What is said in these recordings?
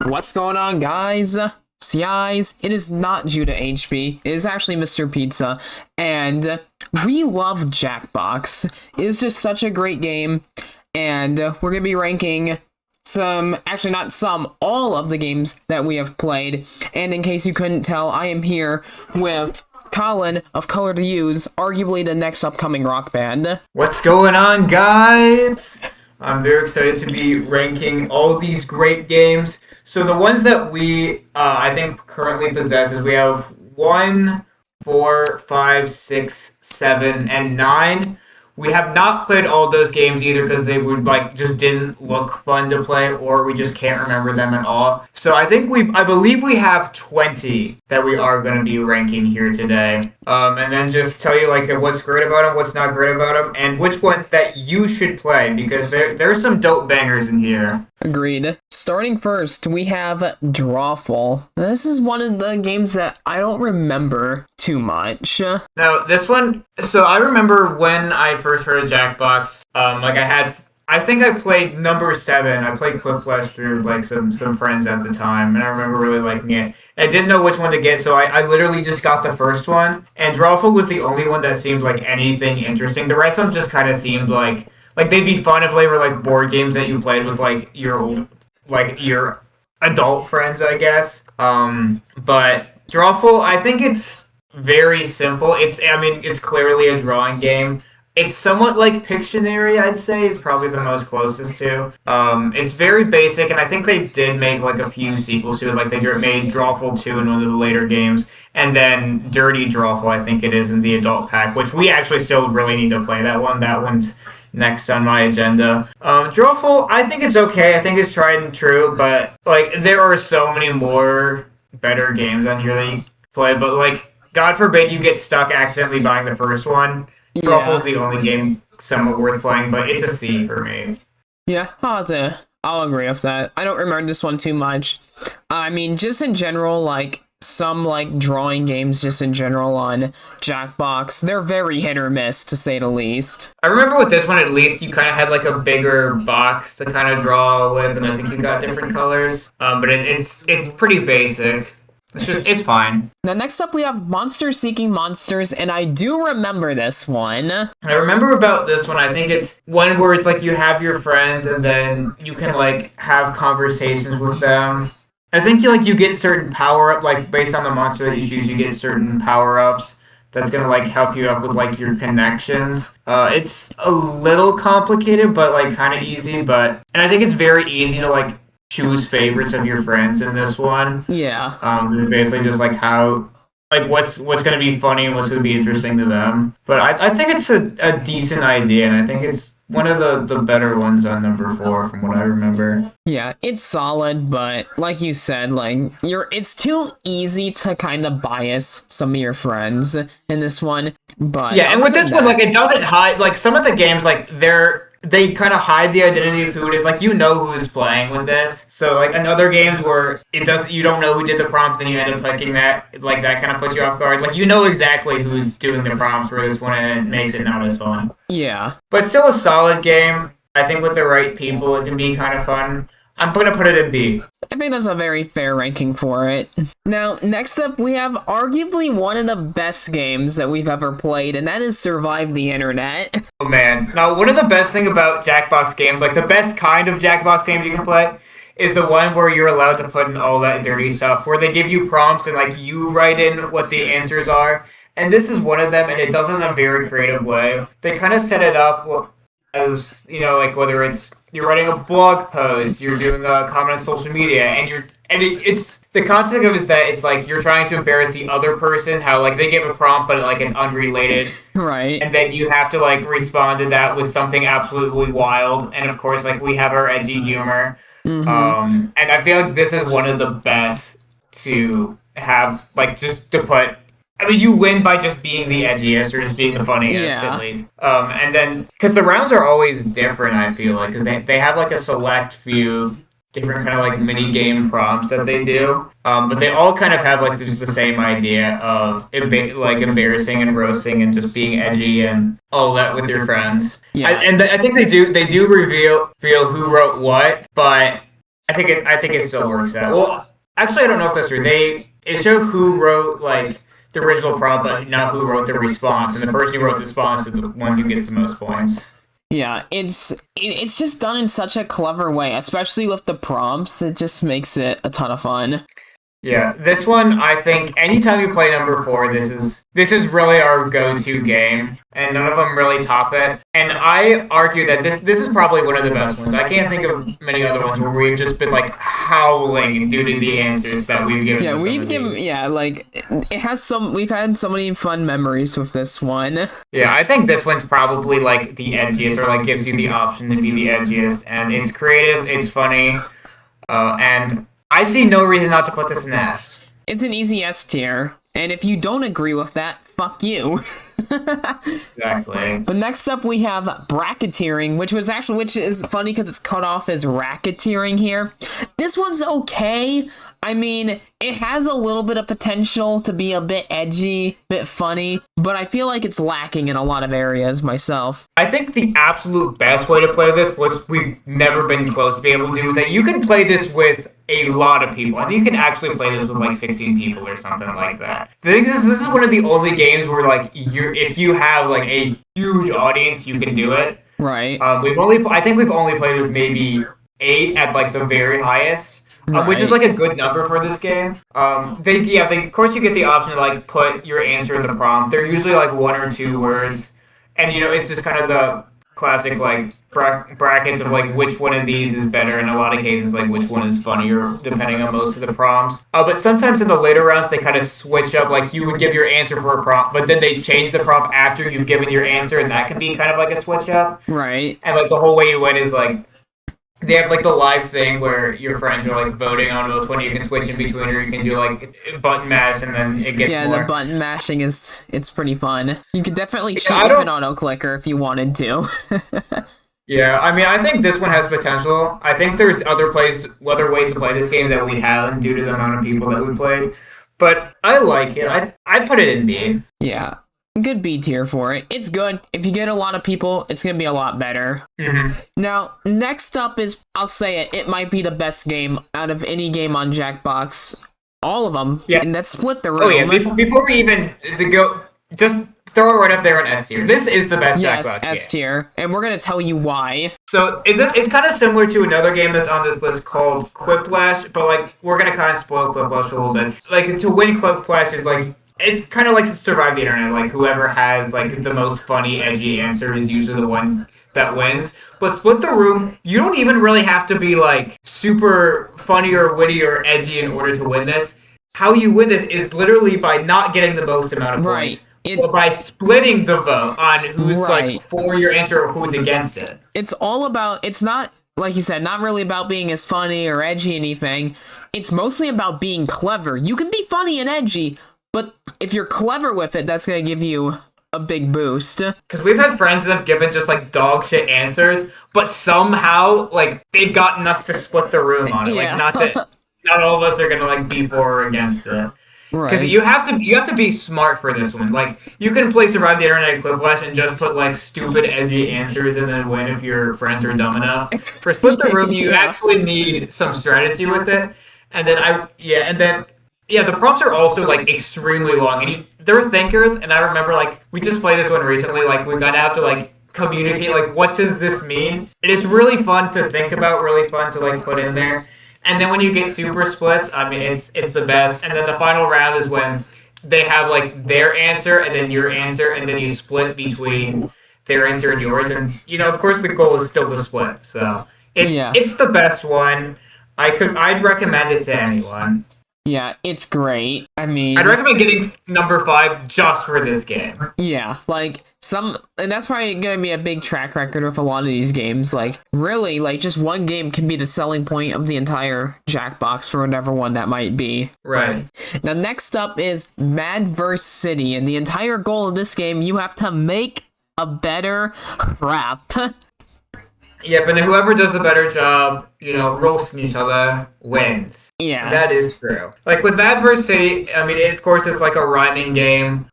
What's going on, guys? CIs, it is not Judah HB, it is actually Mr. Pizza, and we love Jackbox. It is just such a great game, and we're going to be ranking all of the games that we have played, and in case you couldn't tell, I am here with Colin of Color to Use, arguably the next upcoming rock band. What's going on, guys? I'm very excited to be ranking all these great games. So the ones that we, I think, currently possess is we have 1, 4, 5, 6, 7, and 9. We have not played all those games either because they would just didn't look fun to play, or we just can't remember them at all. So I believe we have 20 that we are going to be ranking here today. And then just tell you what's great about them, what's not great about them, and which ones that you should play because there's some dope bangers in here. Agreed. Starting first, we have Drawful. This is one of the games that I don't remember too much. Now, this one, so I remember when I first heard of Jackbox, I think I played number 7. I played Quick Flash through some friends at the time, and I remember really liking it. I didn't know which one to get, so I literally just got the first one, and Drawful was the only one that seemed like anything interesting. The rest of them just kind of seemed like they'd be fun if they were board games that you played with your adult friends, I guess. But Drawful, I think it's very simple. It's clearly a drawing game. It's somewhat like Pictionary, I'd say, is probably the most closest to. It's very basic, and I think they did make a few sequels to it. They made Drawful 2 in one of the later games, and then Dirty Drawful, I think it is, in the adult pack, which we actually still really need to play that one. That one's next on my agenda. Drawful, I think it's okay. I think it's tried and true, but there are so many more better games on here that you play. But God forbid you get stuck accidentally buying the first one. Drawful's the only game somewhat worth playing, but it's a C for me. Yeah, I'll agree with that. I don't remember this one too much. Just in general, some drawing games just in general on Jackbox, they're very hit or miss, to say the least. I remember with this one, at least, you kind of had a bigger box to kind of draw with, and I think you got different colors. But it's pretty basic. It's fine. Now, next up, we have Monsters Seeking Monsters, and I do remember this one. I remember about this one, I think it's one where it's you have your friends, and then you can, have conversations with them. I think you get certain power-up, based on the monster that you choose, you get certain power-ups that's going to, help you up with, your connections. It's a little complicated, but, kind of easy, and I think it's very easy to, choose favorites of your friends in this one. Yeah. It's basically just how what's going to be funny and what's going to be interesting to them. But I think it's a decent idea, and I think it's one of the better ones on number 4 from what I remember. Yeah, it's solid, but like you said, it's too easy to kind of bias some of your friends in this one. But yeah, and with this one, it doesn't hide some of the games they kind of hide the identity of who it is. Who is playing with this. So, in other games where you don't know who did the prompt, then you end up clicking that, that kind of puts you off guard. You know exactly who's doing the prompts for this one, and it makes it not as fun. Yeah. But still a solid game. I think with the right people, it can be kind of fun. I'm going to put it in B. I think that's a very fair ranking for it. Now, next up, we have arguably one of the best games that we've ever played, and that is Survive the Internet. Oh, man. Now, one of the best thing about Jackbox games, the best kind of Jackbox games you can play, is the one where you're allowed to put in all that dirty stuff, where they give you prompts and, you write in what the answers are. And this is one of them, and it does it in a very creative way. They kind of set it up as, whether it's you're writing a blog post, you're doing a comment on social media, it's the concept of it is that it's you're trying to embarrass the other person, how they give a prompt but it's unrelated. Right. And then you have to respond to that with something absolutely wild. And of course we have our edgy humor. Mm-hmm. And I feel this is one of the best to have just to put. You win by just being the edgiest or just being the funniest, at least. And then, because the rounds are always different, I feel because they have a select few different kind of mini game prompts that they do. But they all kind of have just the same idea of embarrassing and roasting and just being edgy and all that with your friends. Yeah. I think they do reveal who wrote what, but I think it still works out. Well, actually, I don't know if that's true. It showed who wrote like the original prompt, but not who wrote the response, and the person who wrote the response is the one who gets the most points. Yeah, it's just done in such a clever way, especially with the prompts. It just makes it a ton of fun. Yeah, this one I think anytime you play number four, this is really our go-to game, and none of them really top it. And I argue that this is probably one of the best ones. I can't think of many other ones where we've just been like howling due to the answers that we've given. Yeah, to some we've of given these. like it has some. We've had so many fun memories with this one. Yeah, I think this one's probably like the edgiest, or like gives you the option to be the edgiest, and it's creative, it's funny, and I see no reason not to put this in S. It's an easy S tier, and if you don't agree with that, fuck you. Exactly. But next up we have bracketeering, which is funny because it's cut off as racketeering here. This one's okay. I mean, it has a little bit of potential to be a bit edgy, bit funny, but I feel like it's lacking in a lot of areas myself. I think the absolute best way to play this, which we've never been close to be able to do, is that you can play this with a lot of people. I think you can actually play this with like 16 people or something like that. The thing is, this is one of the only games where like if you have like a huge audience, you can do it. Right. I think we've only played with maybe 8 at like the very highest. Which is like a good number for this game. Of course you get the option to like put your answer in the prompt. They're usually like 1 or 2 words, and it's just kind of the classic like brackets of like which one of these is better. In a lot of cases, like which one is funnier, depending on most of the prompts. But sometimes in the later rounds, they kind of switch up. Like you would give your answer for a prompt, but then they change the prompt after you've given your answer, and that can be kind of like a switch up. Right. And like the whole way you win is like, they have like the live thing where your friends are like voting on which one you can switch in between, or you can do like button mash and then it gets more. The button mashing it's pretty fun. You could definitely cheat I with don't- an auto clicker if you wanted to. Yeah, I mean, I think this one has potential. I think there's other ways to play this game that we haven't due to the amount of people that we played. But I like it. I put it in B. Yeah. Good B tier for it. It's good. If you get a lot of people, it's gonna be a lot better. Mm-hmm. Now, next up is, I'll say it might be the best game out of any game on Jackbox. All of them. Yeah. And that's Split the Room. Oh yeah, before we even go, just throw it right up there in S tier. This is the best Yes, Jackbox S game. tier. And we're gonna tell you why. So it's kind of similar to another game that's on this list called Quiplash, but like we're gonna kind of spoil Quiplash a little bit. Like to win Quiplash is like, it's kind of like to survive the internet. Like whoever has like the most funny, edgy answer is usually the one that wins. But Split the Room, you don't even really have to be like super funny or witty or edgy in order to win this. How you win this is literally by not getting the most amount of points. But by splitting the vote on who's like for your answer or who's against it. It's all about, it's not, like you said, not really about being as funny or edgy anything. It's mostly about being clever. You can be funny and edgy, but if you're clever with it, that's going to give you a big boost. Because we've had friends that have given just like dog shit answers, but somehow like they've gotten us to split the room on it. Yeah. Like not all of us are gonna like be for or against it. Because Right. you have to be smart for this one. Like you can play Survive the Internet Quiplash and just put like stupid edgy answers and then win if your friends are dumb enough. For Split the Room, you Yeah. actually need some strategy with it. And then the prompts are also like extremely long, and they're thinkers. And I remember like we just played this one recently. Like we gotta have to like communicate like what does this mean. It is really fun to think about, really fun to like put in there. And then when you get super splits, I mean it's the best. And then the final round is when they have like their answer and then your answer, and then you split between their answer and yours. And of course the goal is still to split. So it's the best one. I'd recommend it to anyone. Yeah, it's great. I mean, I'd recommend getting number 5 just for this game. yeah, like and that's probably gonna be a big track record with a lot of these games. Like, really, like just one game can be the selling point of the entire Jackbox for whatever one that might be. Right. Now, next up is Mad vs. City, and the entire goal of this game, you have to make a better rap. Yep, and whoever does the better job, roasting each other, wins. Yeah. That is true. Like with Mad vs. City, I mean, of course, it's like a rhyming game,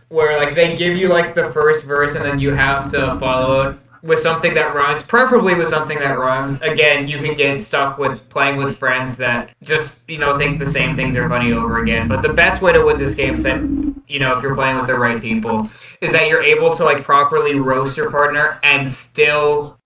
where like they give you like the first verse and then you have to follow it with something that rhymes, preferably with something that rhymes. Again, you can get stuck with playing with friends that just, think the same things are funny over again. But the best way to win this game, is that, if you're playing with the right people, is that you're able to like properly roast your partner and still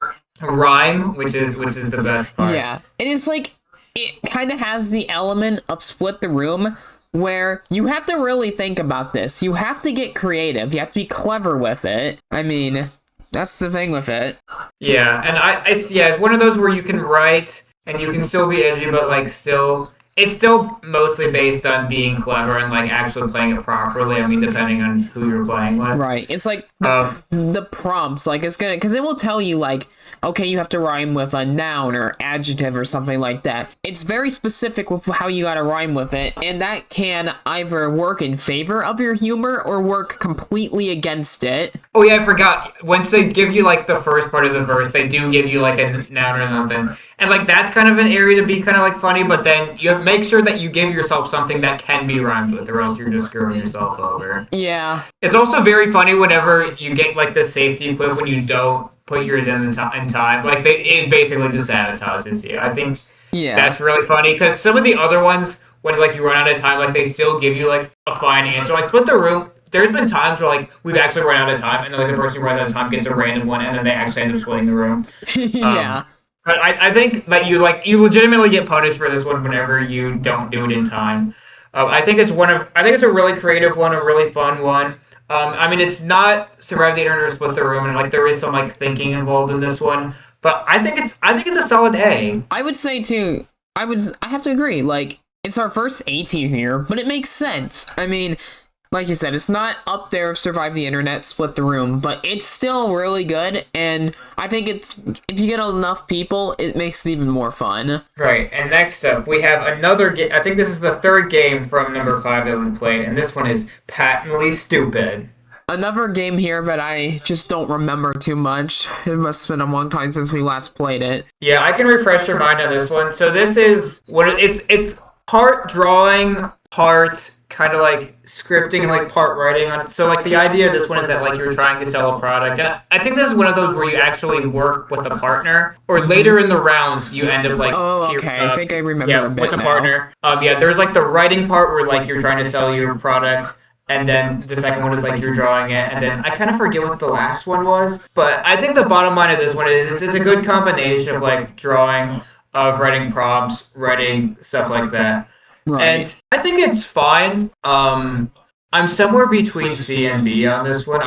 rhyme, which is the best part. Yeah, and it's like it kind of has the element of split the room where you have to really think about this. You have to get creative. You have to be clever with it. I mean, that's the thing with it. Yeah, and it's one of those where you can write and you can still be edgy, but like still. It's still mostly based on being clever and like actually playing it properly. I mean, depending on who you're playing with. Right. It's like the prompts, like it's gonna, because it will tell you like, okay, you have to rhyme with a noun or adjective or something like that. It's very specific with how you gotta rhyme with it, and that can either work in favor of your humor or work completely against it. Oh yeah, I forgot. Once they give you like the first part of the verse, they do give you like a noun or something. And like that's kind of an area to be kind of like funny, but then you have to make sure that you give yourself something that can be rhymed with, or else you're just screwing yourself over. Yeah. It's also very funny whenever you get like the safety quit when you don't put yours in time. Like it basically just sabotages you. I think that's really funny because some of the other ones, when like you run out of time, like they still give you like a fine answer. Like split the room. There's been times where like we've actually run out of time, and then like the person who runs out of time gets a random one, and then they actually end up splitting the room. Yeah. But I think that you legitimately get punished for this one whenever you don't do it in time. I think it's a really creative one, a really fun one. I mean, it's not Survive the Internet or Split the Room, and like there is some like thinking involved in this one. But I think it's a solid A. I would say too. I have to agree. Like it's our first A tier here, but it makes sense. I mean, like you said, it's not up there with Survive the Internet, Split the Room, but it's still really good, and I think if you get enough people, it makes it even more fun. Right, and next up, we have another game. I think this is the third game from number 5 that we played, and this one is Patently Stupid. Another game here that I just don't remember too much. It must have been a long time since we last played it. Yeah, I can refresh your mind on this one. So this is it's part drawing, part kind of like scripting and like part writing on. So like the idea of this one is that like you're trying to sell a product. And I think this is one of those where you actually work with a partner, or later in the rounds you end up like I think I remember a bit with a partner. There's like the writing part where like you're trying to sell your product. And then the second one is like you're drawing it, and then I kind of forget what the last one was. But I think the bottom line of this one is it's a good combination of like drawing, of writing prompts, writing stuff like that. Right. And I think it's fine. I'm somewhere between C and B on this one.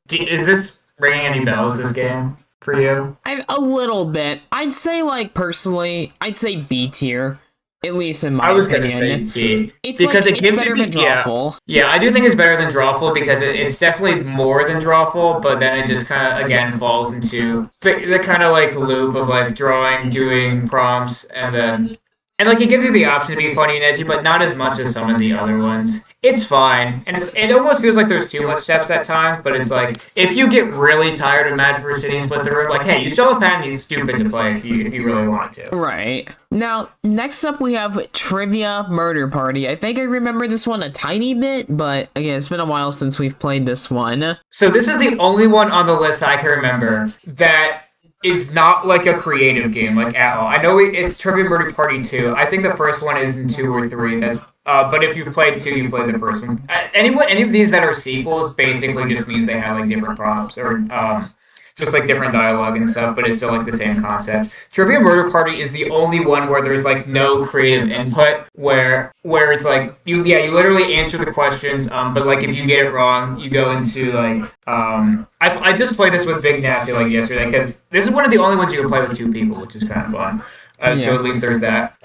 Is this ringing any bells, this game, for you? A little bit. I'd say like personally, I'd say B tier. At least in my opinion. I was going to say B. Because it gives better than Drawful. Yeah, I do think it's better than Drawful because it's definitely more than Drawful, but then it just kind of, again, falls into the kind of like loop of like drawing, doing prompts, and then... And like it gives you the option to be funny and edgy, but not as much as some of the other ones. It's fine, and it almost feels like there's too much steps at times. But it's like if you get really tired of Mad for City and Split the Room, like hey, you still have Patently Stupid to play if you really want to. Right. Now, next up we have Trivia Murder Party. I think I remember this one a tiny bit, but again, it's been a while since we've played this one. So this is the only one on the list I can remember that is not like a creative game, like at all. I know it's Trivia Murder Party 2. I think the first one is in 2 or 3. But if you've played 2, you've played the first one. Any of these that are sequels basically just means they have like different prompts or just like different dialogue and stuff, but it's still like the same concept. Trivia Murder Party is the only one where there's like no creative input, where it's like you literally answer the questions, but like if you get it wrong, you go into like I just played this with Big Nasty like yesterday because this is one of the only ones you can play with 2 people, which is kind of fun. So at least there's that.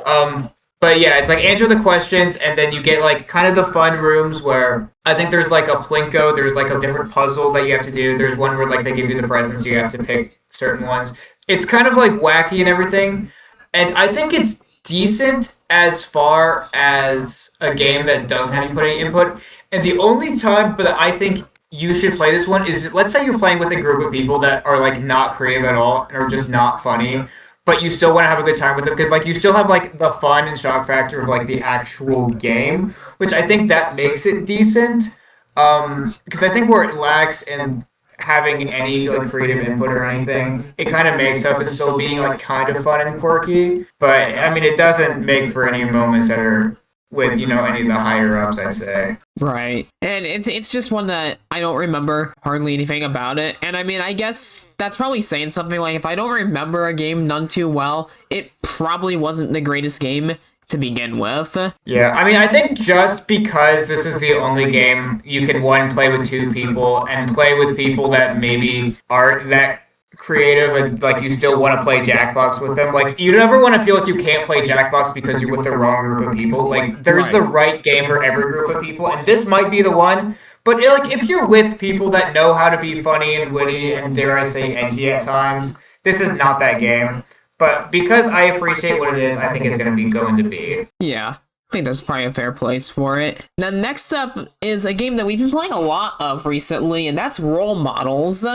But yeah, it's like answer the questions, and then you get like kind of the fun rooms where I think there's like a Plinko, there's like a different puzzle that you have to do. There's one where like they give you the presents, you have to pick certain ones. It's kind of like wacky and everything, and I think it's decent as far as a game that doesn't have you put any input. And the only time that I think you should play this one is let's say you're playing with a group of people that are like not creative at all and are just not funny, but you still want to have a good time with it because like you still have like the fun and shock factor of like the actual game, which I think that makes it decent. Because I think where it lacks, and having any like creative input or anything. It kind of makes up and still being like kind of fun and quirky. But I mean, it doesn't make for any moments that are with any of the higher ups, I'd say. Right. And it's just one that I don't remember hardly anything about it. And I mean, I guess that's probably saying something. Like, if I don't remember a game none too well, it probably wasn't the greatest game to begin with. Yeah, I mean, I think just because this is the only game you can one play with two people and play with people that maybe aren't that creative and like you still want to play Jackbox with them. Like you never want to feel like you can't play Jackbox because you're with the wrong group of people. Like there's the right game for every group of people, and this might be the one. But like if you're with people that know how to be funny and witty and dare I say edgy at times, this is not that game. But because I appreciate what it is, I think it's going to be. Yeah. I think that's probably a fair place for it. Now, next up is a game that we've been playing a lot of recently, and that's Role Models.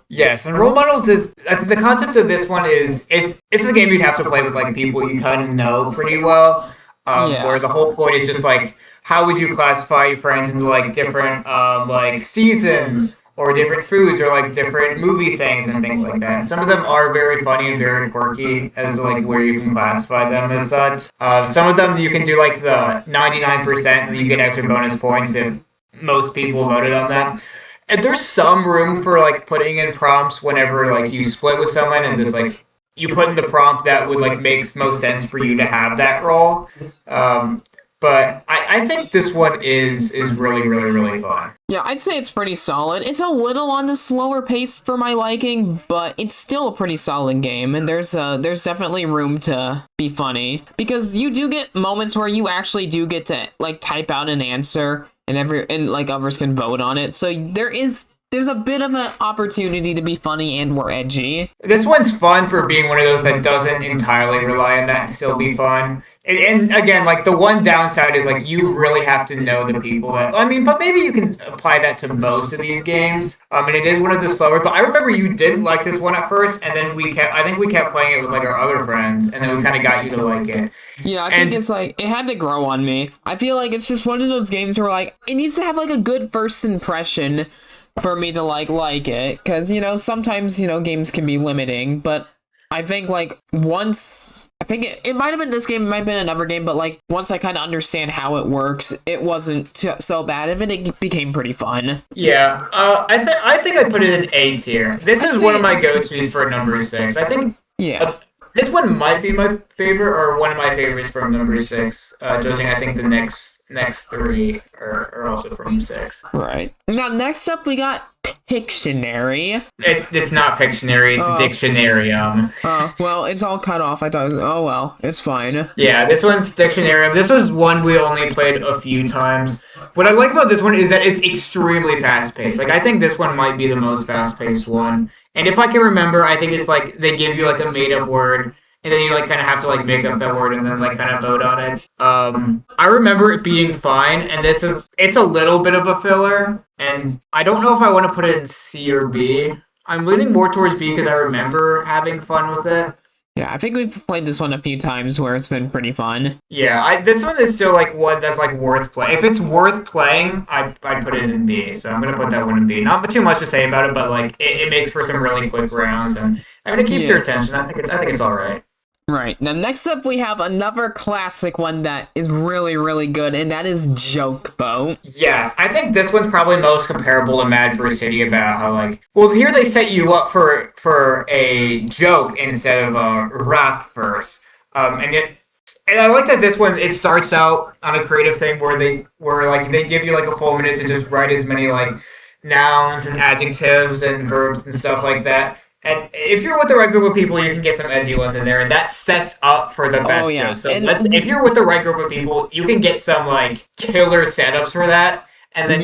Yes, and Role Models is the concept of this one is it's a game you'd have to play with like people you kind of know pretty well. Where the whole point is just like how would you classify your friends into like different like seasons or different foods or like different movie sayings and things like that. And some of them are very funny and very quirky as like where you can classify them as such. Some of them you can do like the 99% and you get extra bonus points if most people voted on that. And there's some room for like putting in prompts whenever like you split with someone and just like you put in the prompt that would like makes most sense for you to have that role. But I think this one is really, really, really fun. Yeah, I'd say it's pretty solid. It's a little on the slower pace for my liking, but it's still a pretty solid game, and there's definitely room to be funny. Because you do get moments where you actually do get to, like, type out an answer, and like, others can vote on it. So there's a bit of an opportunity to be funny and more edgy. This one's fun for being one of those that doesn't entirely rely on that and still be fun. And again, like the one downside is like you really have to know the people that I mean, but maybe you can apply that to most of these games. And it is one of the slower. But I remember you didn't like this one at first, and then I think we kept playing it with like our other friends, and then we kind of got you to like it. Yeah, I think it's like it had to grow on me. I feel like it's just one of those games where like it needs to have like a good first impression for me to like it, because sometimes games can be limiting, but I think like once I think it might have been this game, it might have been another game, but like once I kind of understand how it works, it wasn't so bad if it became pretty fun. Yeah, I think I put it in A tier. This is one of my go-tos for number 6. I think this one might be my favorite or one of my favorites from number 6. Judging, I think the next 3 are also from 6. Right. Now, next up, we got Pictionary. It's not Pictionary, it's Dictionarium. Well, it's all cut off. I thought, oh well, it's fine. Yeah, this one's Dictionarium. This was one we only played a few times. What I like about this one is that it's extremely fast-paced. Like, I think this one might be the most fast-paced one. And if I can remember, I think it's like they give you like a made-up word, and then you like kind of have to like make up that word and then like kind of vote on it. I remember it being fine, and it's a little bit of a filler, and I don't know if I want to put it in C or B. I'm leaning more towards B because I remember having fun with it. Yeah, I think we've played this one a few times where it's been pretty fun. Yeah, this one is still like one that's like worth playing. If it's worth playing, I'd put it in B. So I'm gonna put that one in B. Not too much to say about it, but like it makes for some really quick rounds, and I mean it keeps your attention. I think it's all right. Right. Now, next up, we have another classic one that is really, really good, and that is Joke Boat. Yes, I think this one's probably most comparable to Mad vs. City about how, like, well, here they set you up for a joke instead of a rap verse. And I like that this one, it starts out on a creative thing where they give you, like, a full minute to just write as many, like, nouns and adjectives and verbs and stuff like that. And if you're with the right group of people, you can get some edgy ones in there, and that sets up for the best jokes. So if you're with the right group of people, you can get some like killer setups for that, and then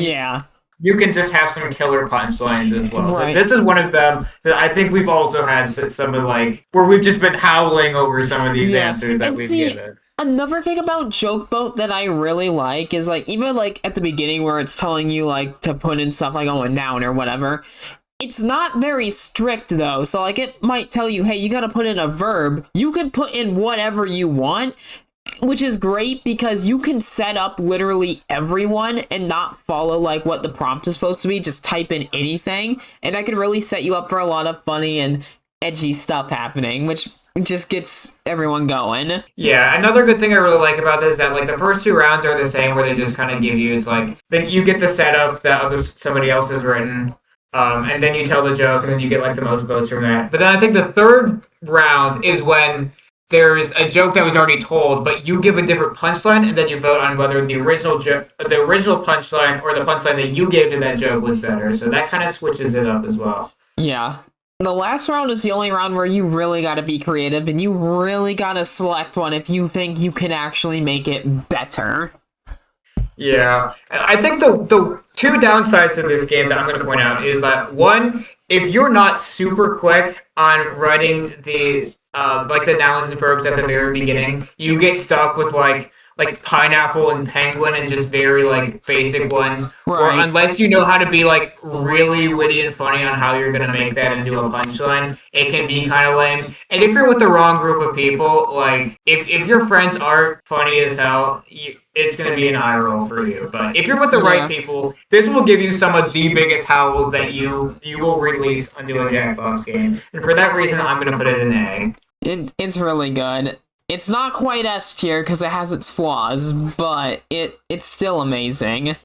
you can just have some killer punchlines as well. Right. So this is one of them that I think we've also had some of like where we've just been howling over some of these answers that we've given. Another thing about Joke Boat that I really like is like even like at the beginning where it's telling you like to put in stuff like a noun or whatever. It's not very strict, though, so, like, it might tell you, hey, you gotta put in a verb. You can put in whatever you want, which is great because you can set up literally everyone and not follow like what the prompt is supposed to be. Just type in anything, and that can really set you up for a lot of funny and edgy stuff happening, which just gets everyone going. Yeah, another good thing I really like about this is that like the first two rounds are the same, where they just kind of give you is like then you get the setup that somebody else has written, and then you tell the joke, and then you get like the most votes from that. But then I think the third round is when there's a joke that was already told, but you give a different punchline, and then you vote on whether the original punchline, or the punchline that you gave to that joke was better. So that kind of switches it up as well. Yeah. The last round is the only round where you really gotta be creative, and you really gotta select one if you think you can actually make it better. Yeah, I think the two downsides to this game that I'm going to point out is that one, if you're not super quick on writing the like the nouns and verbs at the very beginning, you get stuck with like pineapple and penguin and just very like basic ones. Or Right. unless you know how to be like really witty and funny on how you're gonna make that into a punchline, it can be kind of lame. And if you're with the wrong group of people, like if your friends aren't funny as hell, it's gonna be an eye roll for you. But if you're with the right Yeah. people, this will give you some of the biggest howls that you will release onto a Jackbox game. And for that reason, I'm gonna put it in A. It's really good. It's not quite S tier because it has its flaws, but it's still amazing.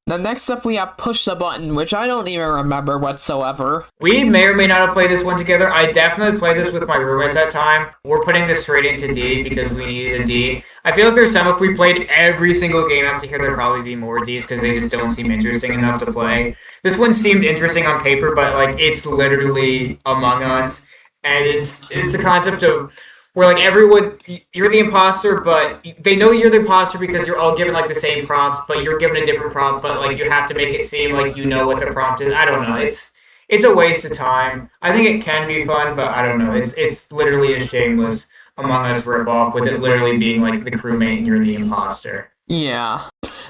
The next up we have Push the Button, which I don't even remember whatsoever. We may or may not have played this one together. I definitely played this with my roommates that time. We're putting this straight into D because we needed a D. I feel like there's some, if we played every single game up to here, there'd probably be more Ds because they just don't seem interesting enough to play. This one seemed interesting on paper, but like it's literally Among Us. And it's the concept of where like everyone, you're the imposter, but they know you're the imposter because you're all given like the same prompt, but you're given a different prompt, but like you have to make it seem like you know what the prompt is. I don't know. It's a waste of time. I think it can be fun, but I don't know. It's literally a shameless Among Us ripoff with it literally being like the crewmate and you're the imposter. Yeah.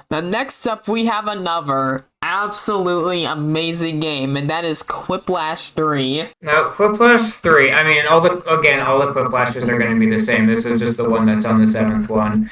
The next up we have another absolutely amazing game, and that is Quiplash 3. Now, Quiplash 3, I mean, all the Quiplashes are going to be the same. This is just the one that's on the seventh one.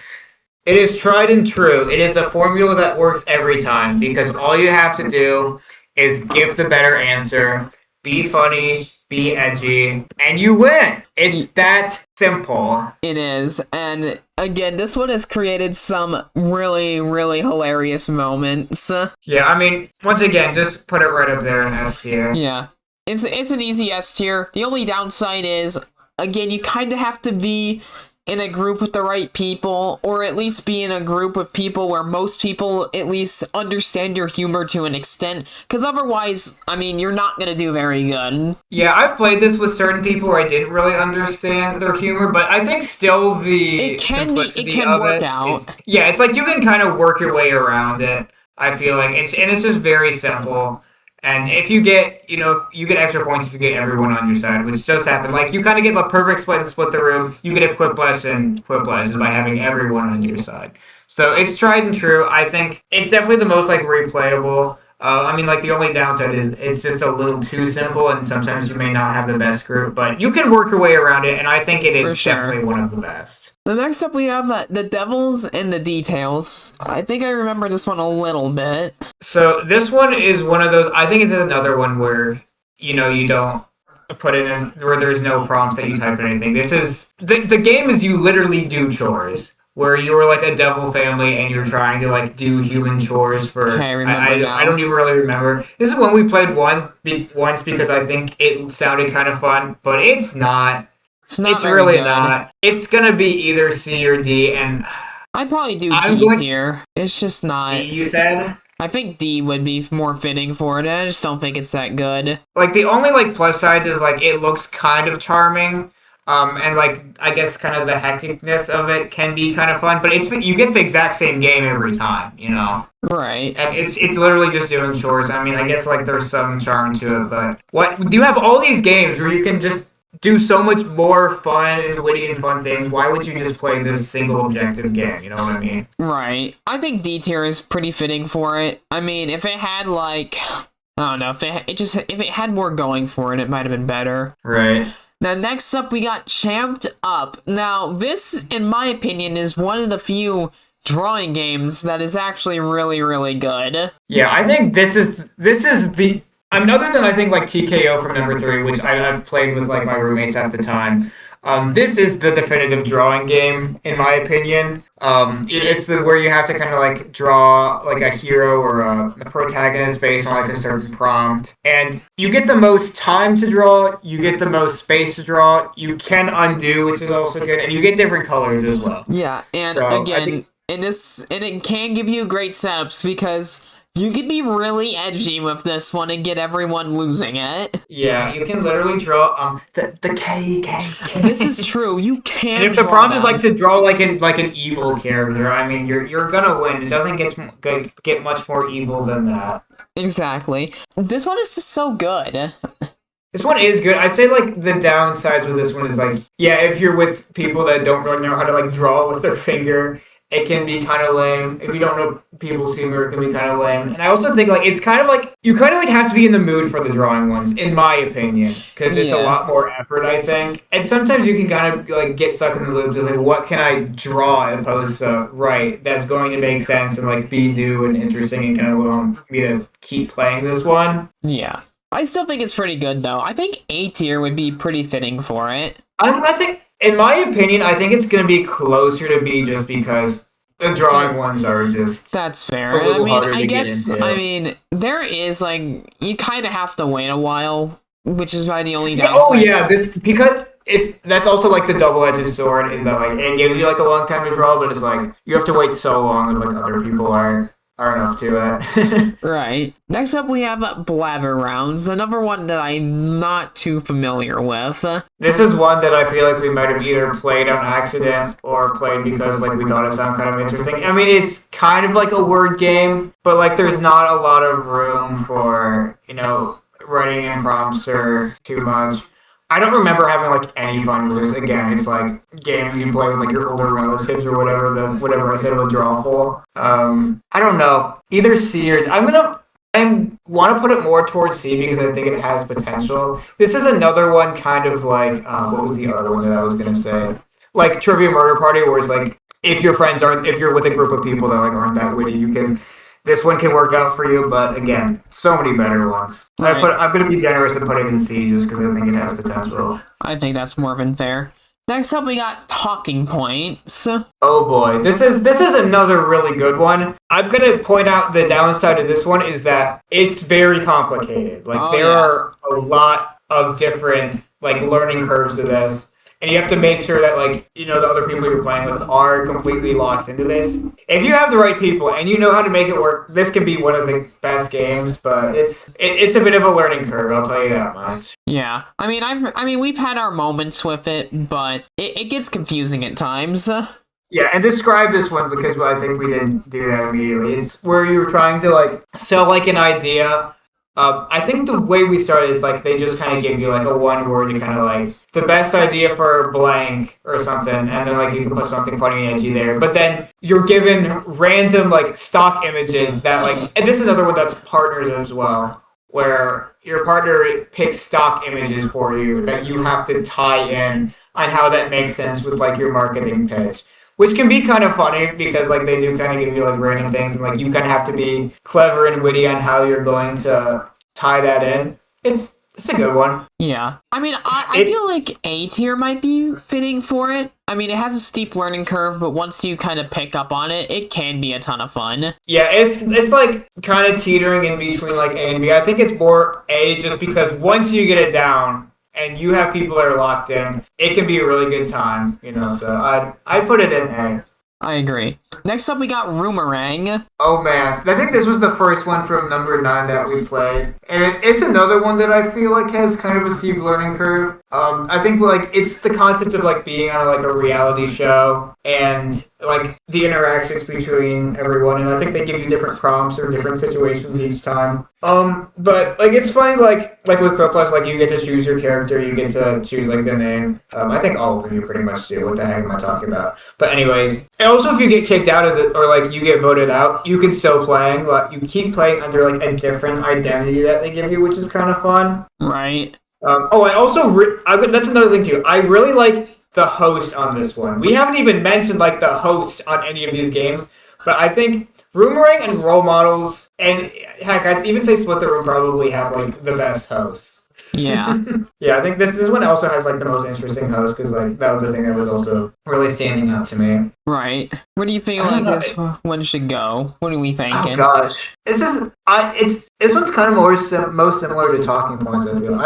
It is tried and true. It is a formula that works every time because all you have to do is give the better answer, be funny, be edgy, and you win. It's that simple. It is, and again, this one has created some really, really hilarious moments. Yeah, I mean, once again, just put it right up there in S tier. Yeah. It's an easy S tier. The only downside is, again, you kind of have to be in a group with the right people, or at least be in a group with people where most people at least understand your humor to an extent, because otherwise, I mean, you're not going to do very good. Yeah, I've played this with certain people where I didn't really understand their humor, but I think still the simplicity of it is, yeah, it's like you can kind of work your way around it. I feel like it's just very simple. And if you get, you get extra points if you get everyone on your side, which does happen. Like, you kind of get the perfect split and split the room. You get a Quiplash and Quiplashes by having everyone on your side. So it's tried and true. I think it's definitely the most, like, replayable. I mean, like, the only downside is it's just a little too simple, and sometimes you may not have the best group. But you can work your way around it, and I think it is definitely one of the best. The next up, we have The Devils and the Details. I think I remember this one a little bit. So this one is one of those, I think it's another one where, you don't put it in, where there's no prompts that you type in anything. This is, the game is you literally do chores, where you're like a devil family and you're trying to like do human chores for, Okay, I remember now. I don't even really remember. This is one we played once because I think it sounded kind of fun, but it's not. It's really good. not. It's gonna be either C or D, and I'd probably do D tier. It's just not. D, you said? I think D would be more fitting for it. I just don't think it's that good. Like, the only, like, plus sides is, like, it looks kind of charming, and, like, I guess kind of the hecticness of it can be kind of fun, but you get the exact same game every time, Right. And it's literally just doing chores. I mean, I guess, like, there's some charm to it, but you have all these games where you can just do so much more fun and witty and fun things. Why would you just play this single objective game? You know what I mean? Right. I think D tier is pretty fitting for it. I mean, if it had like, I don't know, if it had more going for it, it might have been better. Right. Now, next up, we got Champed Up. Now, this, in my opinion, is one of the few drawing games that is actually really, really good. Yeah, I think this is the. I mean, other than I think like TKO from number 3, which I've played with like my roommates at the time. This is the definitive drawing game, in my opinion. It's the where you have to kind of like draw like a hero or a protagonist based on like a certain prompt, and you get the most time to draw, you get the most space to draw, you can undo, which is also good, and you get different colors as well. Yeah, and So I again, think and it can give you great setups because you can be really edgy with this one and get everyone losing it. yeah, you can literally draw the K. This is true. You can. And if the draw prompt is them. like to draw like an evil character, I mean you're gonna win. It doesn't get much more evil than that. Exactly. This one is just so good. This one is good. I'd say like the downsides with this one is like, yeah, if you're with people that don't really know how to like draw with their finger, it can be kind of lame. If you don't know people's humor, it can be kind of lame. And I also think like it's kind of like you kind of like have to be in the mood for the drawing ones, in my opinion, because it's a lot more effort, I think. And sometimes you can kind of like get stuck in the loop, just like what can I draw as opposed to right that's going to make sense and like be new and interesting and kind of want me to keep playing this one. Yeah. I still think it's pretty good though. I think A tier would be pretty fitting for it. I think, in my opinion, I think it's going to be closer to B just because the drawing ones are just That's fair. a little harder I to guess get into. I mean there is like you kind of have to wait a while, which is why the only Yeah, downside. oh yeah, this because that's also like the double-edged sword is that like it gives you like a long time to draw, but it's like you have to wait so long and like other people aren't up to it. Right. Next up, we have Blabber Rounds, another one that I'm not too familiar with. This is one that I feel like we might have either played on accident or played because like we thought it sounded kind of interesting. I mean, it's kind of like a word game, but like there's not a lot of room for, writing in prompts or too much. I don't remember having like any fun with this. Again, it's like games you play with like your older relatives or whatever I said with Drawful. I don't know. Either C or I want to put it more towards C because I think it has potential. This is another one kind of like what was the other one that I was gonna say? Like Trivia Murder Party, where it's like if you're with a group of people that like aren't that witty, this one can work out for you, but again, so many better ones. Right. I'm going to be generous and put it in C just because I think it has potential. I think that's more than fair. Next up, we got Talking Points. Oh boy, this is another really good one. I'm going to point out the downside of this one is that it's very complicated. Like there are a lot of different like learning curves to this. And you have to make sure that, like, the other people you're playing with are completely locked into this. If you have the right people and you know how to make it work, this can be one of the best games. But it's a bit of a learning curve, I'll tell you that much. Yeah, I mean, we've had our moments with it, but it gets confusing at times. Yeah, and describe this one because I think we didn't do that immediately. It's where you're trying to like sell like an idea. I think the way we started is like they just kind of give you like a one word to kind of like the best idea for blank or something, and then like you can put something funny and edgy there. But then you're given random like stock images that like, and this is another one that's partners as well, where your partner picks stock images for you that you have to tie in on how that makes sense with like your marketing pitch. Which can be kind of funny because like they do kind of give you like random things and like you kind of have to be clever and witty on how you're going to tie that in. It's a good one. Yeah. I mean, I feel like A tier might be fitting for it. I mean, it has a steep learning curve, but once you kind of pick up on it, it can be a ton of fun. Yeah, it's like kind of teetering in between like A and B. I think it's more A just because once you get it down, and you have people that are locked in, it can be a really good time, so I'd put it in A. I agree. Next up, we got Roomerang. Oh man, I think this was the first one from number 9 that we played, and it's another one that I feel like has kind of a steep learning curve. I think like it's the concept of like being on like a reality show and like the interactions between everyone, and I think they give you different prompts or different situations each time. But like it's funny, like with Quick Plus, like you get to choose your character, you get to choose like the name. I think all of them you pretty much do. What the heck am I talking about? But anyways, and also if you get kicked out of it or like you get voted out, you can still you keep playing under like a different identity that they give you, which is kind of fun. Right. I also that's another thing too. I really like the host on this one. We haven't even mentioned like the host on any of these games, but I think Boomerang and Role Models, and heck, I'd even say Split the Room probably have like the best hosts. Yeah. Yeah, I think this one also has like the most interesting host because like that was the thing that was also really standing out to me. Right. Where do you feel I don't like know. this one should go? What are we Oh thinking? gosh, this one's kind of most similar to Talking Points. I feel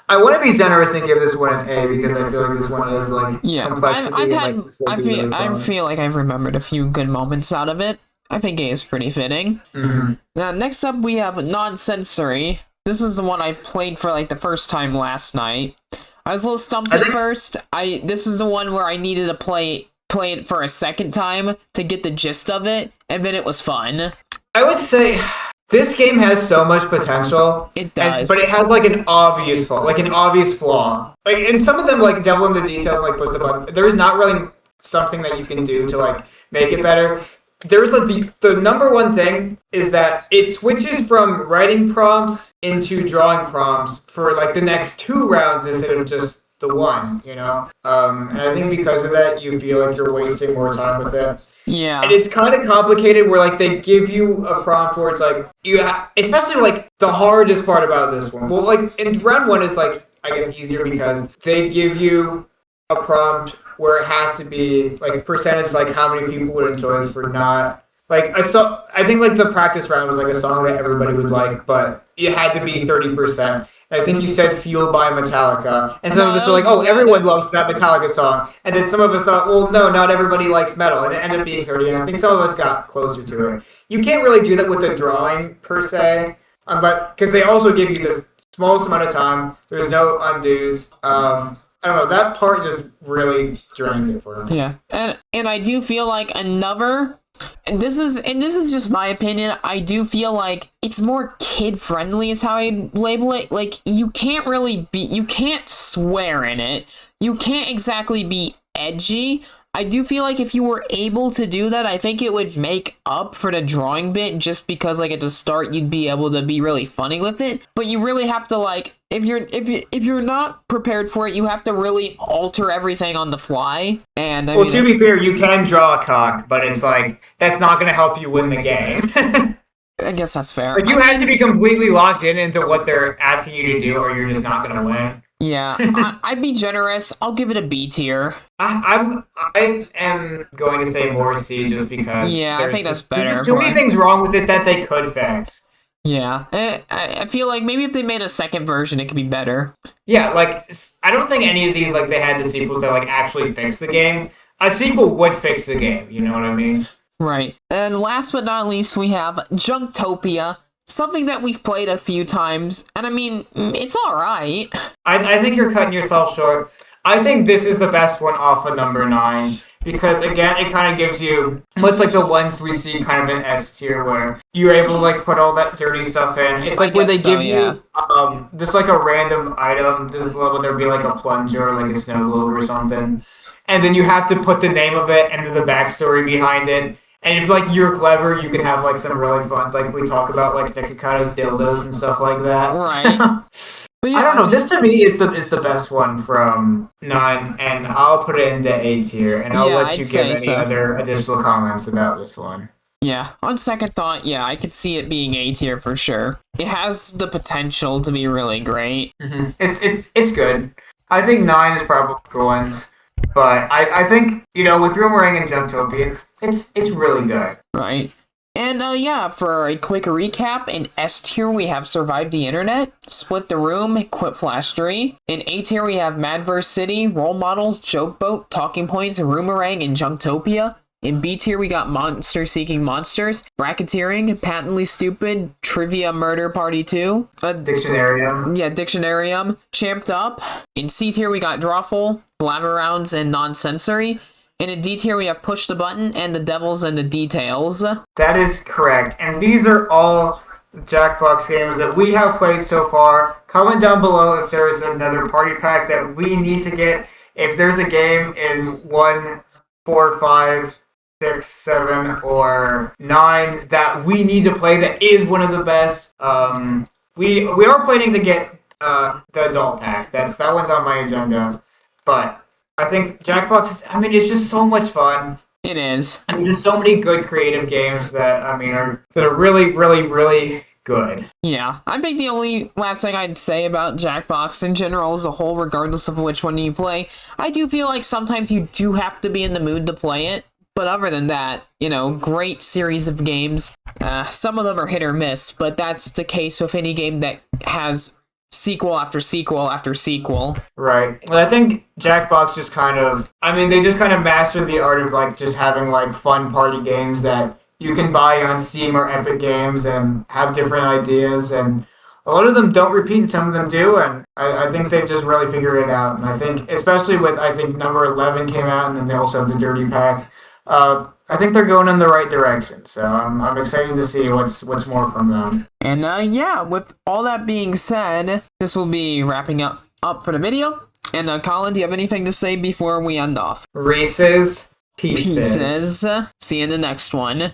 I want to be generous and give this one an A because I feel like this one is like Yeah, I've complexity and like had this will be really I fun. feel like I've remembered a few good moments out of it. I think A is pretty fitting. Mm-hmm. Now, next up we have Non-Sensory. This is the one I played for like the first time last night. I was a little stumped I at think first. This is the one where I needed to play it for a second time to get the gist of it, and then it was fun. I would say this game has so much potential, It does. but it has like an obvious flaw, Like, and some of them like devil in the details, like push the button. There is not really something that you can do to like make it better. There's like the number one thing is that it switches from writing prompts into drawing prompts for like the next two rounds instead of just the one, you know? And I think because of that, you feel like you're wasting more time with it. Yeah. And it's kind of complicated where like they give you a prompt where it's like especially like the hardest part about this one. Well, like in round one is like I guess easier because they give you a prompt where it has to be like percentage like how many people would enjoy this for not like I think like the practice round was like a song that everybody would like, but it had to be 30%. And I think you said Fueled by Metallica. And some of us are like, oh, everyone loves that Metallica song. And then some of us thought, well, no, not everybody likes metal. And it ended up being 30. And I think some of us got closer to it. You can't really do that with a drawing, per se. Because they also give you the smallest amount of time. There's no undos. I don't know. That part just really drains it for me. Yeah. And I do feel like another and this is just my opinion. I do feel like it's more kid friendly is how I label it. Like you can't swear in it. You can't exactly be edgy. I do feel like if you were able to do that, I think it would make up for the drawing bit just because like at the start you'd be able to be really funny with it. But you really have to like if you're not prepared for it, you have to really alter everything on the fly. And I mean, to be fair, you can draw a cock, but it's like that's not going to help you win the game. I guess that's fair. Like you have to be completely locked into what they're asking you to do, or you're just not going to win. Yeah, I'd be generous. I'll give it a B tier. I am going to say more C just because. Yeah, I think that's better. There's just too many things wrong with it that they could fix. Yeah, I feel like maybe if they made a second version, it could be better. Yeah, like I don't think any of these like they had the sequels that like actually fix the game. A sequel would fix the game. You know what I mean? Right. And last but not least, we have Junktopia. Something that we've played a few times, and I mean, it's alright. I think you're cutting yourself short. I think this is the best one off of number 9. Because again, it kind of gives you what's like the ones we see kind of in S tier where you're able to like put all that dirty stuff in. It's like when they give you just like a random item. This level there'd be like a plunger, like a snow globe or something, and then you have to put the name of it and the backstory behind it. And if like you're clever, you can have like some really fun, like we talk about like Nikocato's dildos and stuff like that. Right. But yeah, I don't know. This to me is the best one from 9, and I'll put it into A tier, and I'll let you give any other additional comments about this one. Yeah, on second thought, yeah, I could see it being A tier for sure. It has the potential to be really great. Mm-hmm. It's good. I think 9 is probably good ones. But I think, you know, with Boomerang and Junktopia, it's really good. Right. And yeah, for a quick recap, in S tier we have Survive the Internet, Split the Room, Quit Flash 3. In A tier we have Madverse City, Role Models, Joke Boat, Talking Points, Boomerang, and Junktopia. In B tier we got Monster Seeking Monsters, Bracketeering, Patently Stupid, Trivia Murder Party 2. Dictionarium. Yeah, Dictionarium, Champed Up. In C tier we got Drawful, Blabber Rounds, and Non-Sensory. And in D tier we have Push the Button and The Devils and the Details. That is correct. And these are all Jackbox games that we have played so far. Comment down below if there is another party pack that we need to get. If there's a game in 1, 4, 5, 6, 7, or 9 that we need to play that is one of the best. We are planning to get the adult pack. That one's on my agenda. But I think Jackbox is. I mean, it's just so much fun. It is. And there's just so many good creative games that I mean are really, really, really good. Yeah, I think the only last thing I'd say about Jackbox in general as a whole, regardless of which one you play, I do feel like sometimes you do have to be in the mood to play it. But other than that, you know, great series of games. Some of them are hit or miss, but that's the case with any game that has sequel after sequel after sequel. Right. Well, I think Jackbox just kind of, I mean, they just kind of mastered the art of like just having like fun party games that you can buy on Steam or Epic Games and have different ideas. And a lot of them don't repeat and some of them do. And I think they've just really figured it out. And I think, especially with, I think number 11 came out and then they also have the Dirty Pack. I think they're going in the right direction, so I'm excited to see what's more from them. And yeah, with all that being said, this will be wrapping up for the video. And Colin, do you have anything to say before we end off? Reese's Pieces. See you in the next one.